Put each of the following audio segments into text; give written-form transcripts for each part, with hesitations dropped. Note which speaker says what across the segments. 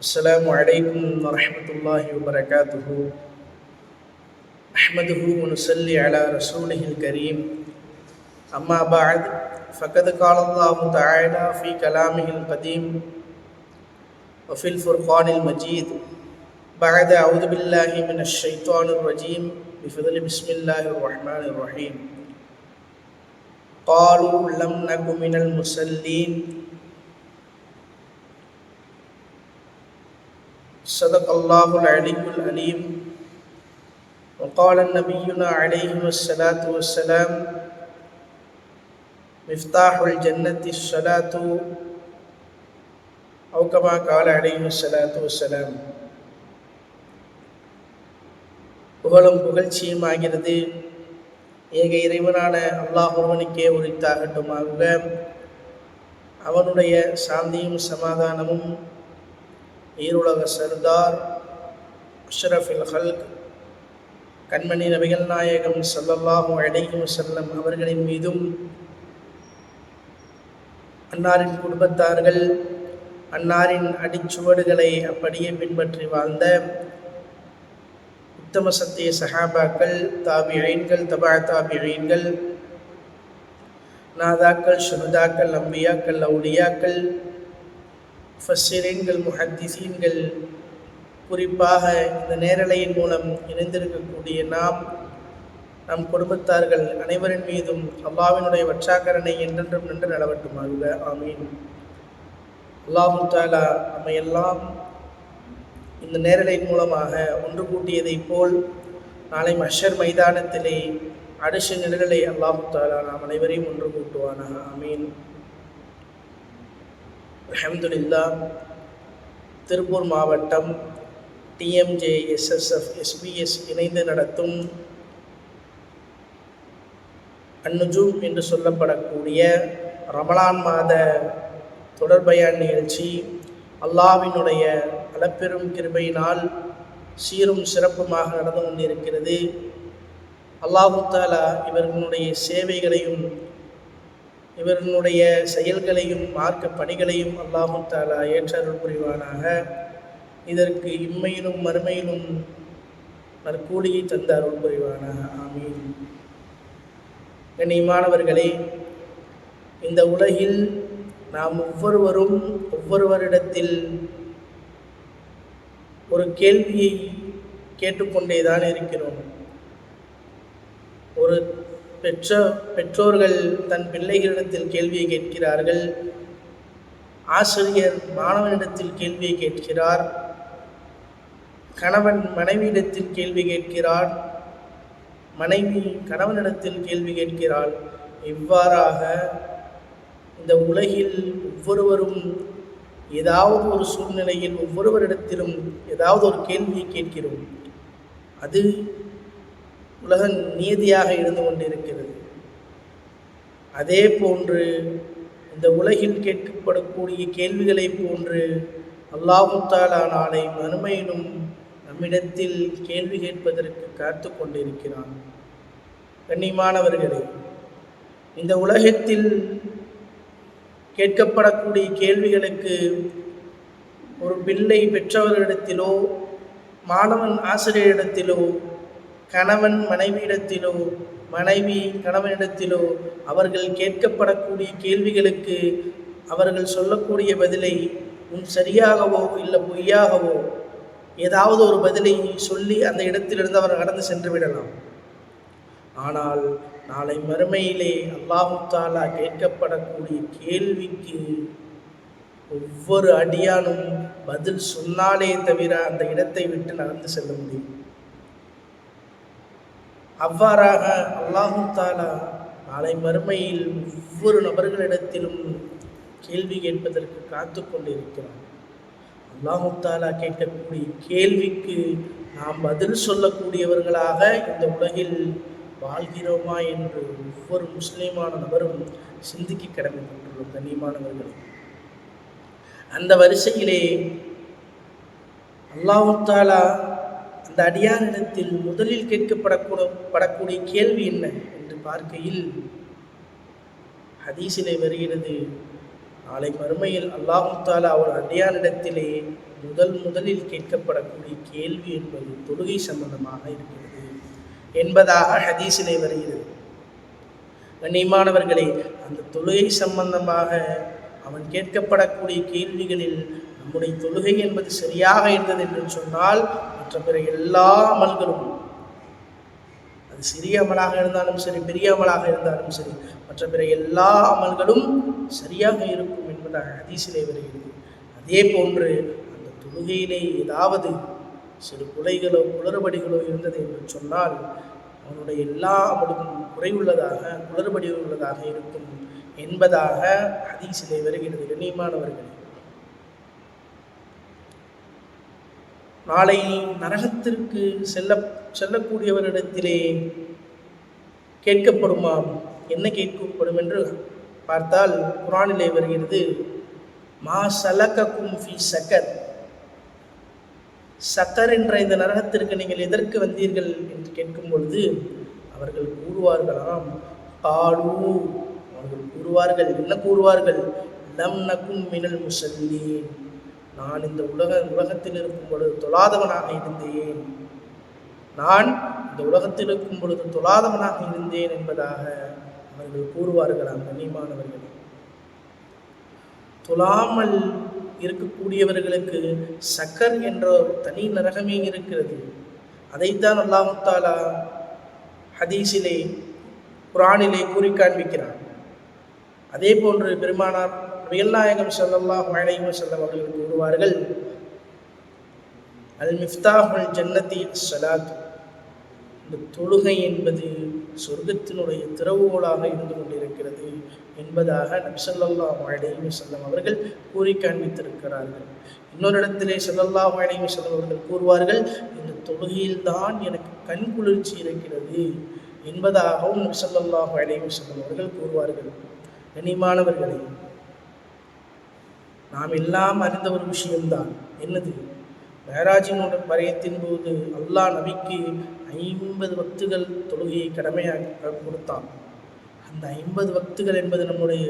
Speaker 1: السلام عليكم ورحمة الله وبركاته. أحمده ونصلي على رسوله الكريم. أما بعد فقد قال الله تعالى في كلامه القديم وفي الفرقان المجيد بعد أعوذ بالله من الشيطان الرجيم بفضل بسم الله الرحمن الرحيم. قالوا لم نك من المصلين صدق الله العلي العليم. وقال نبينا عليه الصلاة والسلام مفتاح الجنة الصلاة أو كما قال عليه الصلاة والسلام. புகழும் புகழ்ச்சியுமாகிறது ஏக இறைவனான அல்லாஹ் ஒருவனுக்கே உரித்தாகட்டுமாக. அவனுடைய சாந்தியும் சமாதானமும் ஈருலக சர்தார் அஷ்ரஃபில் ஹல்க் கண்மணி நபிகள் நாயகம் ஸல்லல்லாஹு அலைஹி வஸல்லம் அவர்களின் மீதும், அன்னாரின் குடும்பத்தார்கள், அன்னாரின் அடிச்சுவடுகளை அப்படியே பின்பற்றி வாழ்ந்த உத்தம சத்திய சஹாபாக்கள், தாபிஈன்கள், தபா தாபிஈன்கள், நாதாக்கள், ஷுஹதாக்கள், அம்பியாக்கள், அவுலியாக்கள், முஃபஸ்ஸிரீன்கள், முஹத்திஸீன்கள், குறிப்பாக இந்த நேரலையின் மூலம் இணைந்திருக்கக்கூடிய நம் குடும்பத்தார்கள் அனைவரின் மீதும் அல்லாஹ்வினுடைய வற்றாக்கரணை என்றென்றும் நின்று நடவட்டுமாக. ஆமீன். அல்லாஹு தஆலா நம்மையெல்லாம் இந்த நேரலையின் மூலமாக ஒன்று கூட்டியதை போல் நாளை மஹ்ஷர் மைதானத்திலே அரிசி நிழலை அல்லாஹு தஆலா நாம் அனைவரையும் ஒன்று கூட்டுவானாக. ஆமீன். அல்ஹம்துலில்லாஹ். திருப்பூர் மாவட்டம் டிஎம்ஜே எஸ்எஸ்எஃப் எஸ்பிஎஸ் இணைந்து நடத்தும் அந்நுஜூம் என்று சொல்லப்படக்கூடிய ரமலான் மாத தொடர்பயான் நிகழ்ச்சி அல்லாஹ்வினுடைய அளப்பெரும் கிருபையினால் சீரும் சிறப்புமாக நடந்து கொண்டிருக்கிறது. அல்லாஹு தஆலா இவர்களுடைய சேவைகளையும் இவர்களுடைய செயல்களையும் மார்க்க பணிகளையும் அல்லாஹு தஆலா ஏற்றருள் புரிவானாக. இதற்கு இம்மையிலும் மறுமையிலும் நற்கூலியை தந்த அருள் புரிவானாக. ஆமீன். கண்ணியமானவர்களே, இந்த உலகில் நாம் ஒவ்வொருவரும் ஒவ்வொருவரிடத்தில் ஒரு கேள்வியை கேட்டுக்கொண்டேதான் இருக்கிறோம். ஒரு பெற்றோர்கள் தன் பிள்ளைகளிடத்தில் கேள்வியை கேட்கிறார்கள், ஆசிரியர் மாணவனிடத்தில் கேள்வியை கேட்கிறார், கணவன் மனைவியிடத்தில் கேள்வி கேட்கிறார், மனைவி கணவனிடத்தில் கேள்வி கேட்கிறாள். இவ்வாறாக இந்த உலகில் ஒவ்வொருவரும் ஏதாவது ஒரு சூழ்நிலையில் ஒவ்வொருவரிடத்திலும் ஏதாவது ஒரு கேள்வியை கேட்கிறோம். அது உலக நீதியாக இருந்து கொண்டிருக்கிறது. அதே போன்று இந்த உலகில் கேட்கப்படக்கூடிய கேள்விகளை போன்று அல்லாஹு தஆலா நாளை மறுமையிலும் நம்மிடத்தில் கேள்வி கேட்பதற்கு காத்து கொண்டிருக்கிறான். கண்ணியமானவர்களே, இந்த உலகத்தில் கேட்கப்படக்கூடிய கேள்விகளுக்கு ஒரு பிள்ளை பெற்றவர்களிடத்திலோ, மாணவன் ஆசிரியரிடத்திலோ, கணவன் மனைவியிடத்திலோ, மனைவி கணவனிடத்திலோ அவர்கள் கேட்கப்படக்கூடிய கேள்விகளுக்கு அவர்கள் சொல்லக்கூடிய பதிலை சரியாகவோ இல்லை பொய்யாகவோ ஏதாவது ஒரு பதிலை சொல்லி அந்த இடத்திலிருந்து அவர் கடந்து சென்று விடலாம். ஆனால் நாளை மறுமையிலே அல்லாஹு தஆலா கேட்கப்படக்கூடிய கேள்விக்கு ஒவ்வொரு அடியானும் பதில் சொன்னாலே தவிர அந்த இடத்தை விட்டு நடந்து செல்ல முடியும். அவ்வாறாக அல்லாஹு தஆலா நாளை மறுமையில் ஒவ்வொரு நபர்களிடத்திலும் கேள்வி கேட்பதற்கு காத்து கொண்டிருக்கிறார். அல்லாஹு தஆலா கேட்கக்கூடிய கேள்விக்கு நாம் பதில் சொல்லக்கூடியவர்களாக இந்த உலகில் வாழ்கிறோமா என்று ஒவ்வொரு முஸ்லீமான நபரும் சிந்திக்க கடமைப்பட்டுள்ளோம். கண்ணியமானவர்களே, அந்த வரிசையிலே அல்லாஹு தஆலா அந்த அடியானிடத்தில் முதலில் கேட்கப்படக்கூடிய கேள்வி என்ன என்று பார்க்கையில் ஹதீஸிலே வருகிறது, நாளை மறுமையில் அல்லாஹு தஆலா ஒரு அடியானிடத்திலே முதலில் கேட்கப்படக்கூடிய கேள்வி என்பது தொழுகை சம்பந்தமாக இருக்கிறது என்பதாக ஹதீஸிலே வருகிறது. கண்ணியமானவர்களே, அந்த தொழுகை சம்பந்தமாக அவன் கேட்கப்படக்கூடிய கேள்விகளில் நம்முடைய தொழுகை என்பது சரியாக இருந்தது என்று சொன்னால் மற்ற பிற எல்லா அமல்களும், அது சிறிய அமலாக இருந்தாலும் சரி, பெரிய அமலாக இருந்தாலும் சரி, மற்ற பிற எல்லா அமல்களும் சரியாக இருக்கும் என்பதாக ஹதீஸிலே வருகிறது. அதே போன்று அந்த தொழுகையிலே ஏதாவது சிறு குறைகளோ குளறுபடிகளோ இருந்தது என்று சொன்னால் அவனுடைய எல்லா அமலும் குளறுபடி உள்ளதாக இருக்கும் என்பதாக ஹதீஸிலே வருகிறது. கண்ணியமானவர்களே, நாளை நரகத்திற்கு செல்லக்கூடியவரிடத்திலே கேட்கப்படுமாம். என்ன கேட்கப்படும் என்று பார்த்தால் குர்ஆனிலே வருகிறது, மா சலகக்கும் ஃபீ சகர். சக்கர் என்ற இந்த நரகத்திற்கு நீங்கள் எதற்கு வந்தீர்கள் என்று கேட்கும் பொழுது அவர்கள் கூறுவார்களாம், காலு, அவர்கள் கூறுவார்கள், என்ன கூறுவார்கள், லம் நகும் மினல் முஸல்லீன், நான் இந்த உலகத்தில் இருக்கும் பொழுது தொழாதவனாக இருந்தேன், நான் இந்த உலகத்தில் இருக்கும் பொழுது தொழாதவனாக இருந்தேன் என்பதாக அவர்கள் கூறுவார்களாம். கண்ணியமானவர்களே, தொழாமல் இருக்கக்கூடியவர்களுக்கு சக்கர் என்ற தனி நரகமே இருக்கிறது. அதைத்தான் அல்லாஹ் தஆலா ஹதீஸிலே குர்ஆனிலே கூறி காண்பிக்கிறார். அதே போன்று பெருமானார் நபிகள் நாயகம் ஸல்லல்லாஹு அலைஹி வஸல்லம் அவர்கள் கூறுவார்கள், அல் மிஃப்தாஹுல் ஜன்னதி ஸலாத், இந்த தொழுகை என்பது சொர்க்கத்தினுடைய திறவுகோலாக இருந்து கொண்டிருக்கிறது என்பதாக நபி ஸல்லல்லாஹு அலைஹி வஸல்லம் அவர்கள் கூறி காண்பித்திருக்கிறார்கள். இன்னொரு இடத்திலே ஸல்லல்லாஹு அலைஹி வஸல்லம் அவர்கள் கூறுவார்கள், இந்த தொழுகையில்தான் எனக்கு கண் குளிர்ச்சி இருக்கிறது என்பதாகவும் நபி ஸல்லல்லாஹு அலைஹி வஸல்லம் அவர்கள் கூறுவார்கள். கண்ணியமானவர்களே, நாம் எல்லாம் அறிந்த ஒரு விஷயம்தான். என்னது? மேராஜினோட பயத்தின் போது அல்லாஹ் நபிக்கு 50 வக்துகள் தொழுகையை கடமையாக கொடுத்தான். அந்த 50 வக்துகள் என்பது நம்முடைய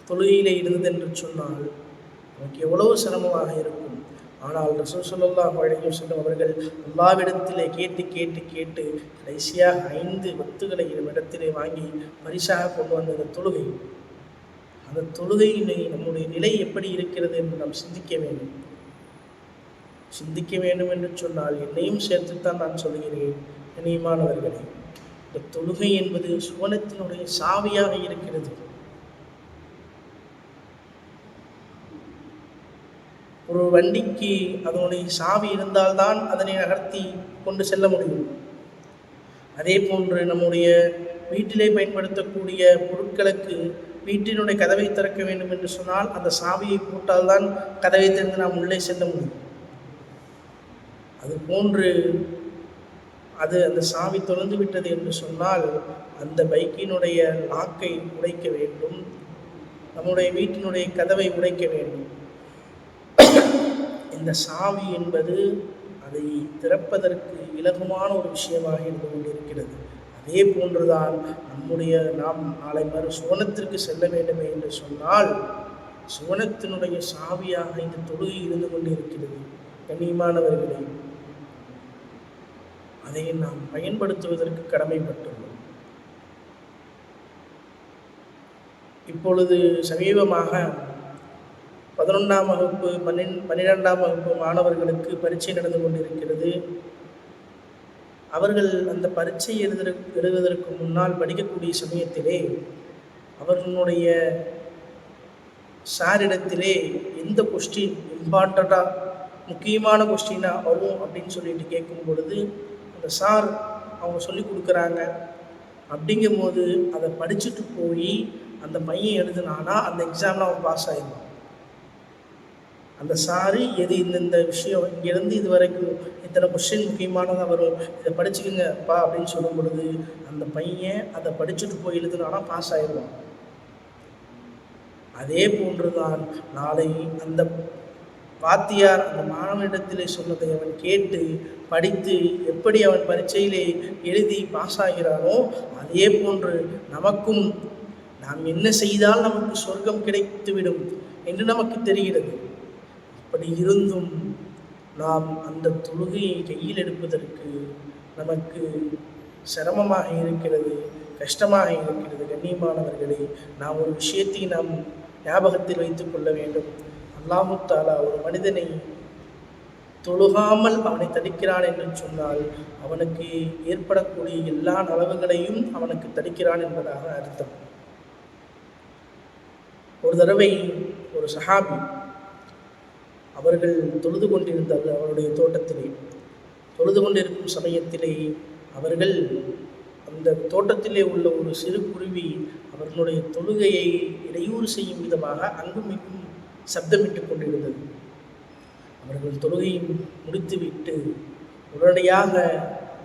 Speaker 1: தொழுகையிலே இருந்தது என்று சொன்னால் நமக்கு எவ்வளவு சிரமமாக இருக்கும். ஆனால் ரசூல் ஸல்லல்லாஹு அலைஹி வஸல்லம் அவர்கள் அல்லாஹ்விடத்திலே கேட்டு கடைசியாக 5 வக்துகளை இடத்திலே வாங்கி பரிசாக கொண்டு வந்த அந்த தொழுகையிலே நம்முடைய நிலை எப்படி இருக்கிறது என்று நாம் சிந்திக்க வேண்டும் என்று சொன்னால் என்னையும் சேர்த்துத்தான் நான் சொல்கிறேன். கண்ணியமானவர்களே, இந்த தொழுகை என்பது சுவனத்தினுடைய சாவியாக இருக்கிறது. ஒரு வண்டிக்கு அதனுடைய சாவி இருந்தால்தான் அதனை நகர்த்தி கொண்டு செல்ல முடியும். அதே போன்று நம்முடைய வீட்டிலே பயன்படுத்தக்கூடிய பொருட்களுக்கு வீட்டினுடைய கதவை திறக்க வேண்டும் என்று சொன்னால் அந்த சாவியை போட்டால்தான் கதவை திறந்து நாம் உள்ளே செல்ல முடியும். அது போன்று அந்த சாவி தொலைந்து விட்டது என்று சொன்னால் அந்த பைக்கினுடைய லாக்கை உடைக்க வேண்டும், நம்முடைய வீட்டினுடைய கதவை உடைக்க வேண்டும். இந்த சாவி என்பது அதை திறப்பதற்கு இலகுமான ஒரு விஷயமாக இருந்து கொண்டிருக்கிறது. அதே போன்றுதான் நாம் நாளை சுவனத்திற்கு செல்ல வேண்டுமே என்று சொன்னால் சுவனத்தினுடைய சாவியாக இந்த தொழுகை இருந்து கொண்டிருக்கிறது. கண்ணியமானவர்களே, அதை நாம் பயன்படுத்துவதற்கு கடமைப்பட்டுள்ளோம். இப்பொழுது சமீபமாக 11ஆம் வகுப்பு 12ஆம் வகுப்பு மாணவர்களுக்கு பரீட்சை நடந்து கொண்டிருக்கிறது. அவர்கள் அந்த பரீட்சை எழுதுவதற்கு முன்னால் படிக்கக்கூடிய சமயத்திலே அவர்களுடைய சாரிடத்திலே எந்த கொஸ்டின் இம்பார்ட்டண்ட்டாக முக்கியமான கொஸ்டினாக வரும் அப்படின்னு சொல்லிட்டு கேட்கும் பொழுது அந்த சார் அவங்க சொல்லி கொடுக்குறாங்க. அப்படிங்கும்போது அதை படிச்சுட்டு போய் அந்த பையன் எழுதுனானா அந்த எக்ஸாமில் அவன் பாஸ் ஆகிடுவான். அந்த சாரு இந்த விஷயம் இங்கேருந்து இது வரைக்கும் இத்தனை கொஸ்டின் முக்கியமானதாக வரும், இதை படிச்சுக்கங்கப்பா அப்படின்னு சொல்லும் பொழுது அந்த பையன் அதை படிச்சுட்டு போய் எழுதுனானா பாஸ் ஆகிடுவான். அதே போன்றுதான் நாளை அந்த வாத்தியார் அந்த மாணவனிடத்திலே சொன்னதை அவன் கேட்டு படித்து எப்படி அவன் பரீட்சையிலே எழுதி பாஸ் ஆகிறானோ அதே போன்று நமக்கும் நாம் என்ன செய்தால் நமக்கு சொர்க்கம் கிடைத்துவிடும் என்று நமக்கு தெரிகிறது. அப்படி இருந்தும் நாம் அந்த தொழுகையை கையில் எடுப்பதற்கு நமக்கு சிரமமாக இருக்கிறது, கஷ்டமாக இருக்கிறது. கண்ணியமானவர்களே, நாம் ஒரு விஷயத்தை நாம் ஞாபகத்தில் வைத்துக் கொள்ள வேண்டும். அல்லாஹு தஆலா ஒரு மனிதனை தொழுகாமல் அவனை தடுக்கிறான் என்று சொன்னால் அவனுக்கு ஏற்படக்கூடிய எல்லா நலவுகளையும் அவனுக்கு தடுக்கிறான் என்பதாக அர்த்தம். ஒரு தடவை ஒரு சஹாபி அவர்கள் தொழுது கொண்டிருந்தார்கள். அவருடைய தோட்டத்திலே தொழுது கொண்டிருக்கும் சமயத்திலே அவர்கள் அந்த தோட்டத்திலே உள்ள ஒரு சிறு குருவி அவர்களுடைய தொழுகையை இடையூறு செய்யும் விதமாக அங்கும் இங்கும் சப்தமிட்டு கொண்டிருந்தது. அவர்கள் தொழுகையை முடித்துவிட்டு உடனடியாக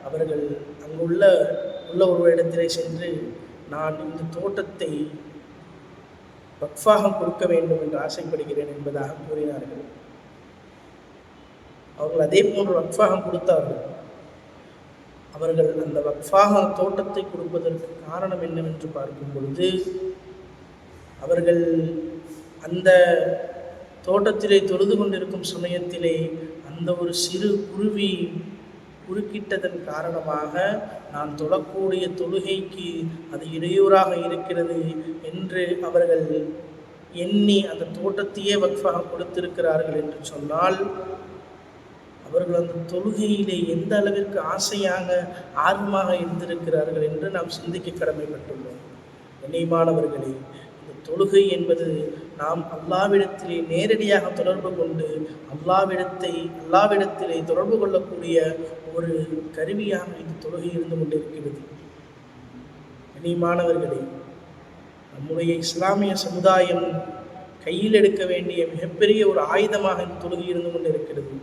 Speaker 1: அவர்கள் அங்குள்ள ஒரு இடத்திலே சென்று, நான் இந்த தோட்டத்தை வக்ஃபாக கொடுக்க வேண்டும் என்று ஆசைப்படுகிறேன் என்பதாக கூறினார்கள். அவர்கள் அதே போன்று வக்ஃபாக கொடுத்தார்கள். அவர்கள் அந்த வக்ஃபாக தோட்டத்தை கொடுப்பதற்கு காரணம் என்னவென்று பார்க்கும் பொழுது, அவர்கள் அந்த தோட்டத்திலே தொழுது கொண்டிருக்கும் சமயத்திலே அந்த ஒரு சிறு குருவி குறுக்கிட்டதன் காரணமாக நான் தொழக்கூடிய தொழுகைக்கு அது இடையூறாக இருக்கிறது என்று அவர்கள் எண்ணி அந்த தோட்டத்தையே வக்ஃபாக கொடுத்திருக்கிறார்கள் என்று சொன்னால், அவர்கள் அந்த தொழுகையிலே எந்த அளவிற்கு ஆசையாக ஆர்வமாக இருந்திருக்கிறார்கள் என்று நாம் சிந்திக்க கடமைப்பட்டுள்ளோம். கண்ணியமானவர்களே, இந்த தொழுகை என்பது நாம் அல்லாஹ்விடத்திலே நேரடியாக தொடர்பு கொண்டு அல்லாஹ்விடத்திலே தொடர்பு கொள்ளக்கூடிய ஒரு கருவியாக இந்த தொழுகை இருந்து கொண்டிருக்கிறது. கண்ணியமானவர்களே, நம்முடைய இஸ்லாமிய சமுதாயம் கையில் எடுக்க வேண்டிய மிகப்பெரிய ஒரு ஆயுதமாக இந்த தொழுகை இருந்து கொண்டிருக்கிறது.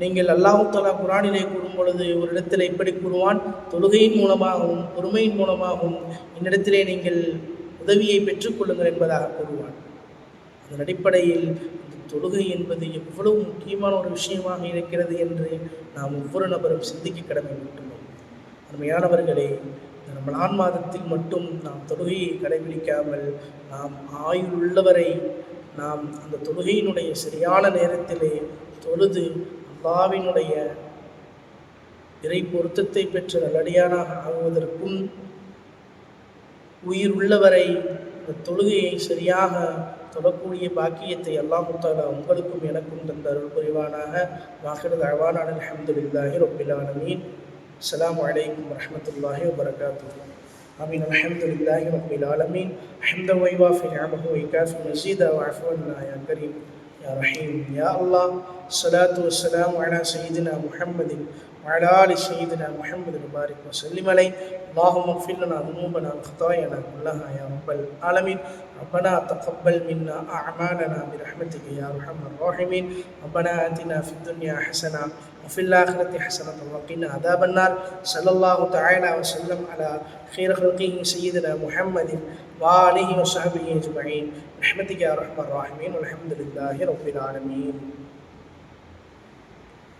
Speaker 1: நீங்கள் அல்லாஹ் தஆலா குர்ஆனிலே கூறும் பொழுது ஒரு இடத்தில் இப்படி கூறுவான், தொழுகையின் மூலமாகவும் பொறுமையின் மூலமாகவும் என்னிடத்திலே நீங்கள் உதவியை பெற்றுக்கொள்ளுங்கள் என்பதாக கூறுவான். அதன் அடிப்படையில் இந்த தொழுகை என்பது எவ்வளவு முக்கியமான ஒரு விஷயமாக இருக்கிறது என்று நாம் ஒவ்வொரு நபரும் சிந்திக்க கடமைப்பட்டுள்ளோம். அருமையானவர்களே, இந்த ரமலான் மாதத்தில் மட்டும் நாம் தொழுகையை கடைபிடிக்காமல் நாம் ஆயுள் உள்ளவரை நாம் அந்த தொழுகையினுடைய சரியான நேரத்திலே தொழுது அல்லாஹ்வினுடைய இறை பொருத்தத்தை பெற்ற நல்லடியானாக ஆகுவதற்கும், உயிர் உள்ளவரை இந்த தொழுகையை சரியாக தொழக்கூடிய பாக்கியத்தை அல்லாஹ் தஆலா உங்களுக்கும் எனக்கும் தந்த அருள் புரிவானாக. வாஹிரு தஅவானா அல்ஹம்துலில்லாஹி ரப்பில் ஆலமீன். அஸ்ஸலாமு அலைக்கும் வரஹ்மத்துல்லாஹி வபரகாத்துஹு. ஆமீன். அல்ஹம்துலில்லாஹி ரப்பில் ஆலமீன். ஹம்தன் வ யுவாஃபி நிஅமஹு வ யுகாஃபி மஸீதா வ அஃவன்னா யா கரீம் யா ரஹீம் யா அல்லாஹ். ஸலாத்து வஸ்ஸலாமு அலா சய்யிதினா முஹம்மதின் وعلى آل سيدنا محمد وبارك وسلم عليه. اللهم اغفر لنا ذنوبنا وخطايانا كلها يا رب العالمين. ربنا تقبل منا أعمالنا برحمتك يا أرحم الراحمين. ربنا آتنا في الدنيا حسنة وفي الآخرة حسنة وقنا عذاب النار. صلى الله تعالى وسلم على خير خلقه سيدنا محمد وآله وصحبه أجمعين برحمتك يا أرحم الراحمين والحمد لله رب العالمين.